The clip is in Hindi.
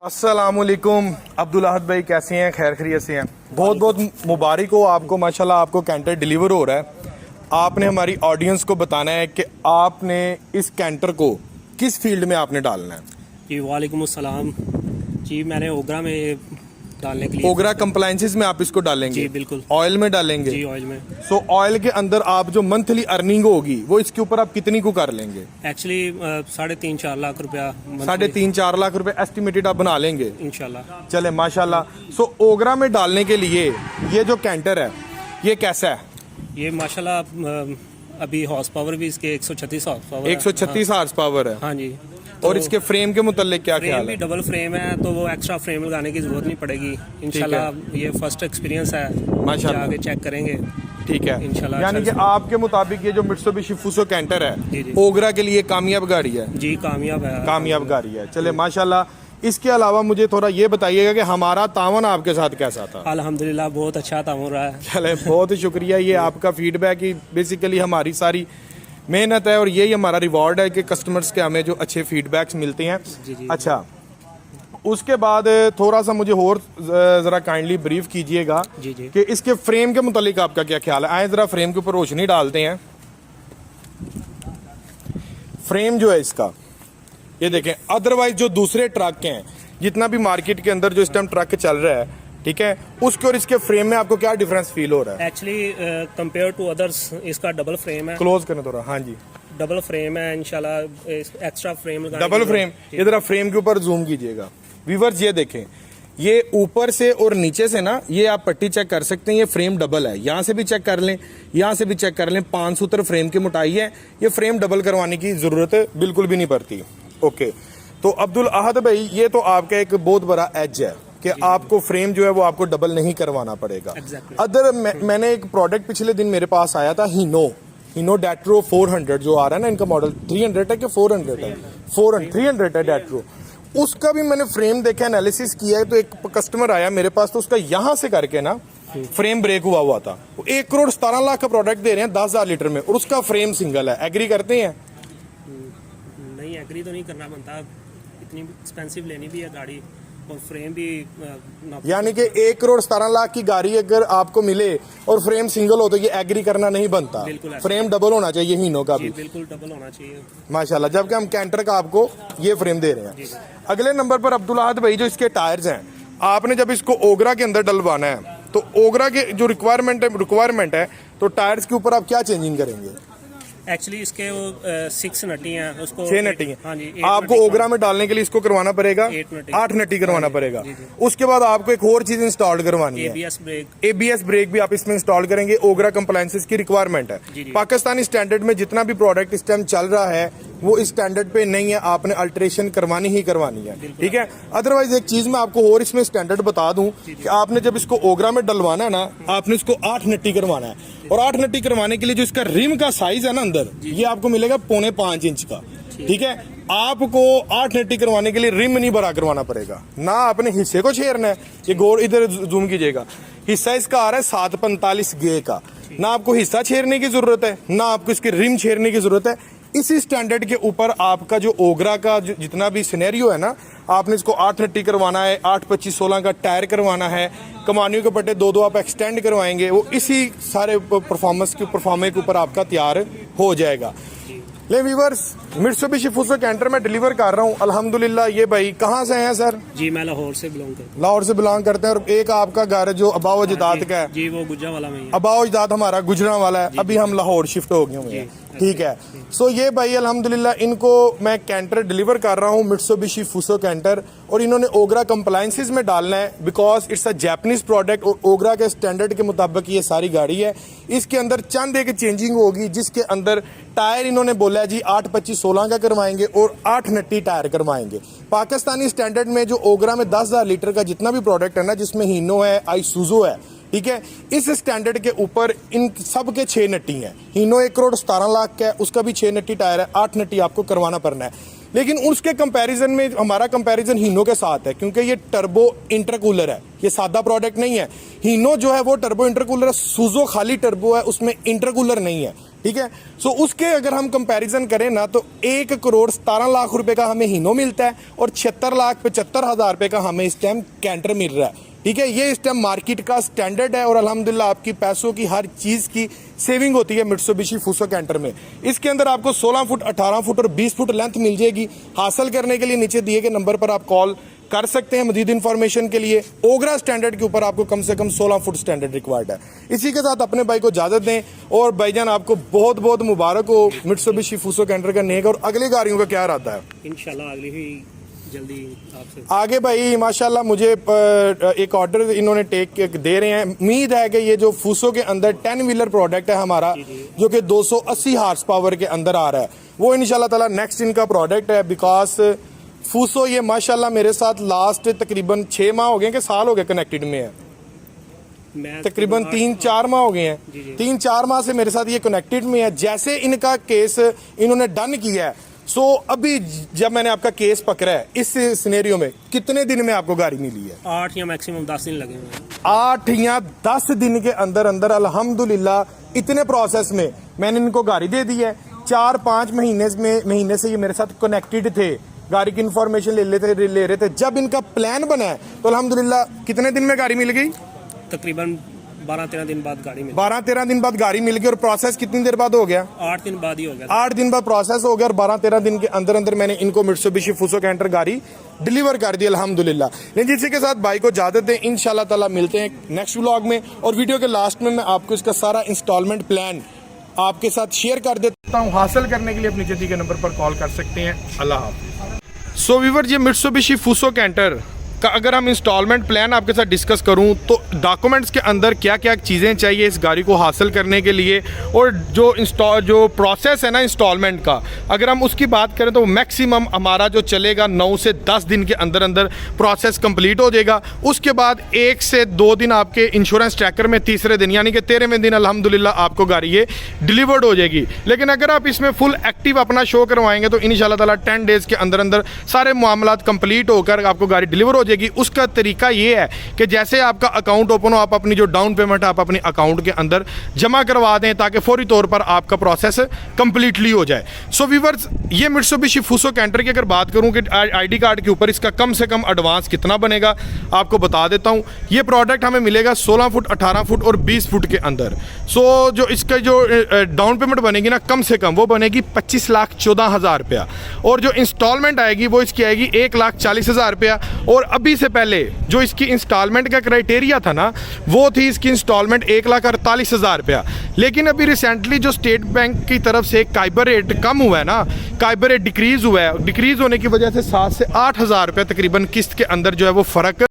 अस्सलामुअलैकुम अब्दुल अहद भाई, कैसे हैं? खैर खैरियत से हैं? बहुत बहुत मुबारक हो आपको, माशाल्लाह आपको कैंटर डिलीवर हो रहा है। आपने हमारी ऑडियंस को बताना है कि आपने इस कैंटर को किस फील्ड में आपने डालना है। जी वालेकुम अस्सलाम जी, मैंने ओगरा में डालने के लिए ओगरा कंप्लायंसेस में आप इसको डालेंगे? जी बिल्कुल। ऑयल में डालेंगे? जी ऑयल में। सो ऑयल के अंदर आप जो मंथली अर्निंग होगी वो इसके ऊपर आप कितनी को कर लेंगे? एक्चुअली 3.5-4 लाख रुपया 3.5-4 लाख रुपए एस्टिमेटेड आप बना लेंगे इंशाल्लाह। चले माशाल्लाह। सो ओगरा में डालने के लिए ये जो कैंटर है ये कैसा है? ये माशाल्लाह अभी हॉर्स पावर भी इसके 136 हॉर्स पावर 136 हार्स पावर है। हाँ जी। और इसके फ्रेम के मुतालिक क्या फ्रेम ख्याल भी है? डबल फ्रेम है तो वो एक्स्ट्रा फ्रेम लगाने की जरूरत नहीं पड़ेगी इंशाल्लाह। ये फर्स्ट एक्सपीरियंस है, माशाल्लाह। आगे चेक करेंगे ठीक है इंशाल्लाह। यानी कि आपके मुताबिक ये जो मित्सुबिशी फुसो कैंटर जी, है जी। ओगरा के लिए कामयाब गाड़ी है? जी कामयाब है, कामयाब गाड़ी है। चले माशाल्लाह। इसके अलावा मुझे थोड़ा ये बताइएगा कि हमारा तावन आपके साथ कैसा था? अल्हम्दुलिल्लाह बहुत अच्छा तामुन रहा है। चले बहुत ही शुक्रिया, ये आपका फीडबैक ही बेसिकली हमारी सारी मेहनत है और यही हमारा रिवॉर्ड है कि कस्टमर्स के हमें जो अच्छे फीडबैक्स मिलते हैं। जी, जी। अच्छा, उसके बाद थोड़ा सा मुझे और ज़रा काइंडली ब्रीफ कीजिएगा जी, जी। कि इसके फ्रेम के मुतालिक आपका क्या ख्याल है। आए ज़रा फ्रेम के ऊपर रोशनी डालते हैं। फ्रेम जो है इसका ये देखें, अदरवाइज जो दूसरे ट्रक हैं जितना भी मार्केट के अंदर जो इस टाइम ट्रक चल रहा है, ठीक है, उसके और इसके फ्रेम में आपको क्या डिफरेंस फील हो रहा है? एक्चुअली कंपेयर टू अदर्स इसका डबल फ्रेम है। क्लोज करने थोड़ा। हाँ जी, डबल फ्रेम है इंशाल्लाह। एक्स्ट्रा फ्रेम लगाने डबल की फ्रेम। जरूरत- ये जरा फ्रेम के ऊपर जूम कीजिएगा व्यूवर्स, ये देखें, ये ऊपर से और नीचे से ना ये आप पट्टी चेक कर सकते हैं, ये फ्रेम डबल है। यहाँ से भी चेक कर लें, यहाँ से भी चेक कर लें, 5 सूत्र फ्रेम की मोटाई है। ये फ्रेम डबल करवाने की जरूरत बिल्कुल भी नहीं पड़ती। ओके, तो अब्दुल अहद भाई ये तो आपका एक बहुत बड़ा एज है कि आपको फ्रेम जो है वो आपको डबल नहीं करवाना पड़ेगा। Exactly. अदर मैंने एक प्रोडक्ट पिछले दिन मेरे पास आया था, हीनो डेट्रो 400 जो आ रहा है ना, इनका मॉडल 300 है कि 400 है? 300 है डेट्रो। उसका भी मैंने फ्रेम देखा, एनालिसिस किया है, तो एक कस्टमर आया मेरे पास तो उसका यहां से करके ना फ्रेम ब्रेक हुआ था। 1,17,00,000 का प्रोडक्ट दे रहे हैं 10,000 लीटर में और उसका फ्रेम सिंगल है। एग्री करते हैं? नहीं एग्री तो नहीं करना बनता, इतनी एक्सपेंसिव लेनी भी है गाड़ी और फ्रेम भी यानी कि 1,17,00,000 की गाड़ी अगर आपको मिले और फ्रेम सिंगल हो तो ये एग्री करना नहीं बनता। बिल्कुल ऐसा। फ्रेम डबल होना चाहिए हीनो का भी। बिल्कुल डबल होना चाहिए माशाल्लाह, जबकि हम कैंटर का आपको ये फ्रेम दे रहे हैं। अगले नंबर पर अब्दुल अहद भाई, जो इसके टायर्स हैं, आपने जब इसको ओगरा के अंदर डलवाना है तो ओगरा के जो रिक्वायरमेंट है तो टायर्स के ऊपर आप क्या चेंजिंग करेंगे? एक्चुअली इसके वो 6 नटी हैं, उसको 6 नटी है। हाँ जी। आपको ओगरा में डालने के लिए इसको करवाना पड़ेगा 8 नटी करवाना पड़ेगा। उसके बाद आपको एक और चीज इंस्टॉल करवानी है, ABS ब्रेक भी आप इसमें इंस्टॉल करेंगे। ओगरा कंप्लायंसेस की रिक्वायरमेंट है। पाकिस्तानी स्टैंडर्ड में जितना भी प्रोडक्ट इस टाइम चल रहा है वो इस स्टैंडर्ड पे नहीं है, आपने अल्टरेशन करवानी ही करवानी है, ठीक है। अदरवाइज एक चीज मैं आपको और इसमें स्टैंडर्ड बता दूं कि आपने जब इसको ओगरा में डलवाना है ना, आपने इसको 8 नट्टी करवाना है। और 8 नट्टी करवाने के लिए जो इसका रिम का साइज है ना अंदर, ये आपको मिलेगा 4.25 इंच का, ठीक है। आपको 8 नट्टी करवाने के लिए रिम नहीं बड़ा करवाना पड़ेगा, ना आपने हिस्से को छेड़ना है। ये गोल इधर जूम कीजिएगा, हिस्सा इसका आ रहा है 745 गे का, ना आपको हिस्सा छेड़ने की जरूरत है, ना आपको इसकी रिम छेड़ने की जरूरत है। इसी स्टैंडर्ड के ऊपर आपका जो ओगरा का जितना भी सिनेरियो है ना, आपने इसको 8 नट्टी करवाना है, 8-25-16 का टायर करवाना है, कमानियों के पट्टे 2-2 आप एक्सटेंड करवाएंगे, वो इसी सारे परफॉर्मेंस के ऊपर आपका तैयार हो जाएगा। ले व्यूअर्स, मित्सुबिशी फुसो कैंटर में डिलीवर कर रहा हूँ अल्हम्दुलिल्लाह। ये भाई कहाँ से हैं सर? जी मैं लाहौर से बिलोंग करता हूँ। लाहौर से बिलोंग करते हैं। और एक आपका घर जो अबाव अजदाद का है? जी वो गुजरांवाला में ही है। अबाव अजदाद हमारा गुजरांवाला है, अभी हम लाहौर शिफ्ट हो गए हुए हैं, ठीक है। सो ये भाई अल्हम्दुलिल्लाह इनको मैं कैंटर डिलीवर कर रहा हूँ, मित्सुबिशी फुसो कैंटर, और इन्होंने ओगरा कंप्लायंसेस में डालना है because it's a Japanese product और ओगरा के स्टैंडर्ड के मुताबिक ये सारी गाड़ी है। इसके अंदर चंद एक चेंजिंग होगी, जिसके अंदर टायर इन्होंने बोला है जी 8-25-16 का करवाएंगे और 8 नट्टी टायर करवाएंगे। पाकिस्तानी स्टैंडर्ड में जो ओगरा में 10,000 लीटर का जितना भी प्रोडक्ट है ना, जिसमें हीनो है, आइसुजो है, ठीक है, इस स्टैंडर्ड के ऊपर इन सब के 6 नट्टी हैं। हीनो 1,17,00,000 का है, उसका भी 6 नट्टी टायर है, 8 नट्टी आपको करवाना पड़ना है। लेकिन उसके कंपैरिजन में हमारा कंपैरिजन हीनो के साथ है, क्योंकि ये टर्बो इंटरकूलर है, ये सादा प्रोडक्ट नहीं है। हीनो जो है वो टर्बो इंटरकूलर है, सुजो खाली टर्बो है, उसमें इंटरकूलर नहीं है, ठीक है। सो उसके अगर हम कंपैरिजन करें ना तो 1,17,00,000 रुपए का हमें हीनो मिलता है और 76,75,000 रुपए का हमें इस टाइम कैंटर मिल रहा है, ठीक है। ये इस टाइम मार्केट का स्टैंडर्ड है और अल्हम्दुलिल्लाह आपकी पैसों की हर चीज़ की सेविंग होती है मित्सुबिशी फूसो कैंटर में। इसके अंदर आपको 16 फुट, 18 फुट और 20 फुट लेंथ मिल जाएगी। हासिल करने के लिए नीचे दिए गए नंबर पर आप कॉल कर सकते हैं मजीद इन्फॉर्मेशन के लिए। ओगरा स्टैंडर्ड के ऊपर आपको कम से कम 16 फुट स्टैंडर्ड रिक्वायर्ड है। इसी के साथ अपने भाई को इजाजत दें और भाईजान आपको बहुत बहुत मुबारक हो मित्सुबिशी फूसो कैंटर का नेक। और अगली गाड़ियों का क्या इरादा है? इंशाल्लाह अगली ही जल्दी आपसे आगे भाई माशाल्लाह मुझे एक ऑर्डर इन्होंने टेक दे रहे हैं। उम्मीद है कि ये जो फूसो के अंदर 10 व्हीलर प्रोडक्ट है हमारा जो कि 280 हार्स पावर के अंदर आ रहा है, वो इंशाल्लाह ताला नेक्स्ट इनका प्रोडक्ट है। बिकॉज फूसो ये माशाल्लाह मेरे साथ लास्ट तकरीबन 6 माह हो गए कि साल हो गए कनेक्टेड में है, तकरीबन 3-4 माह हो गए हैं। 3-4 माह से मेरे साथ ये कनेक्टेड में है। जैसे इनका केस इन्होंने डन किया है, सो अभी जब मैंने आपका केस पकड़ा है इस सिनेरियो में कितने दिन में आपको गाड़ी मिली है? 8 या मैक्सिमम 10 दिन लगे हुए हैं। 8 या 10 दिन के अंदर अंदर अल्हम्दुलिल्लाह इतने प्रोसेस में मैंने इनको गाड़ी दे दी है। 4-5 महीने से ये मेरे साथ कनेक्टेड थे, गाड़ी की इन्फॉर्मेशन ले रहे थे। जब इनका प्लान बना है तो अल्हम्दुलिल्लाह कितने दिन में गाड़ी मिल गई? तकरीबन 12-13 दिन बाद गाड़ी मिली। 12-13 दिन बाद गाड़ी मिल गई। और प्रोसेस कितनी देर बाद हो गया? 8 दिन बाद ही हो गया। 8 दिन बाद प्रोसेस हो गया और 12-13 दिन के अंदर अंदर मैंने इनको मित्सुबिशी फूसो कैंटर गाड़ी डिलीवर कर दी अल्हम्दुलिल्लाह। लेकिन जिसके के साथ भाई को इजाजत दें, इंशाल्लाह ताला मिलते हैं नेक्स्ट व्लॉग में। और वीडियो के लास्ट में मैं आपको इसका सारा इंस्टॉलमेंट प्लान आपके साथ शेयर कर देता हूँ। हासिल करने के लिए अपनी जल्दी के नंबर पर कॉल कर सकते हैं। अल्लाह हाफ़िज़। सो व्यूअर, ये मित्सुबिशी फूसो कैंटर का अगर हम इंस्टॉलमेंट प्लान आपके साथ डिस्कस करूं तो डॉक्यूमेंट्स के अंदर क्या क्या चीज़ें चाहिए इस गाड़ी को हासिल करने के लिए, और जो प्रोसेस है ना इंस्टॉलमेंट का, अगर हम उसकी बात करें तो मैक्सिमम हमारा जो चलेगा 9 से 10 दिन के अंदर अंदर प्रोसेस कंप्लीट हो जाएगा। उसके बाद 1 से 2 दिन आपके इंश्योरेंस ट्रैकर में, तीसरे दिन यानी कि 13वें दिन अल्हम्दुलिल्लाह आपको गाड़ी ये डिलीवर्ड हो जाएगी। लेकिन अगर आप इसमें फुल एक्टिव अपना शो करवाएंगे तो इंशाल्लाह ताला 10 डेज़ के अंदर अंदर सारे मामलात कंप्लीट होकर आपको गाड़ी डिलीवर हो जाएगी। उसका तरीका ये है कि जैसे आपका अकाउंट ओपन हो, आप अपनी जो डाउन पेमेंट है आप अपने अकाउंट के अंदर जमा करवा दें ताकि फौरी तौर पर आपका प्रोसेस कंप्लीटली हो जाए। सो व्यूअर्स, ये मित्सुबिशी फूसो कैंटर की अगर बात करूं कि आईडी कार्ड के ऊपर इसका कम से कम एडवांस कितना बनेगा आपको बता देता हूं। ये प्रोडक्ट हमें मिलेगा 16 फुट, 18 फुट और 20 फुट के अंदर। सो जो इसका जो डाउन पेमेंट बनेगी ना, कम से कम वो बनेगी 25,14,000 रुपया। और जो इंस्टॉलमेंट आएगी वो इसकी आएगी 1,40,000 रुपया। और अभी से पहले जो इसकी इंस्टॉलमेंट का क्राइटेरिया था ना, वो थी इसकी इंस्टॉलमेंट 1,48,000 रुपया। लेकिन अभी रिसेंटली जो स्टेट बैंक की तरफ से काइबर रेट कम हुआ है ना, काइबर रेट डिक्रीज़ हुआ है, डिक्रीज़ होने की वजह से 7 से 8,000 रुपये तकरीबन किस्त के अंदर जो है वो फ़र्क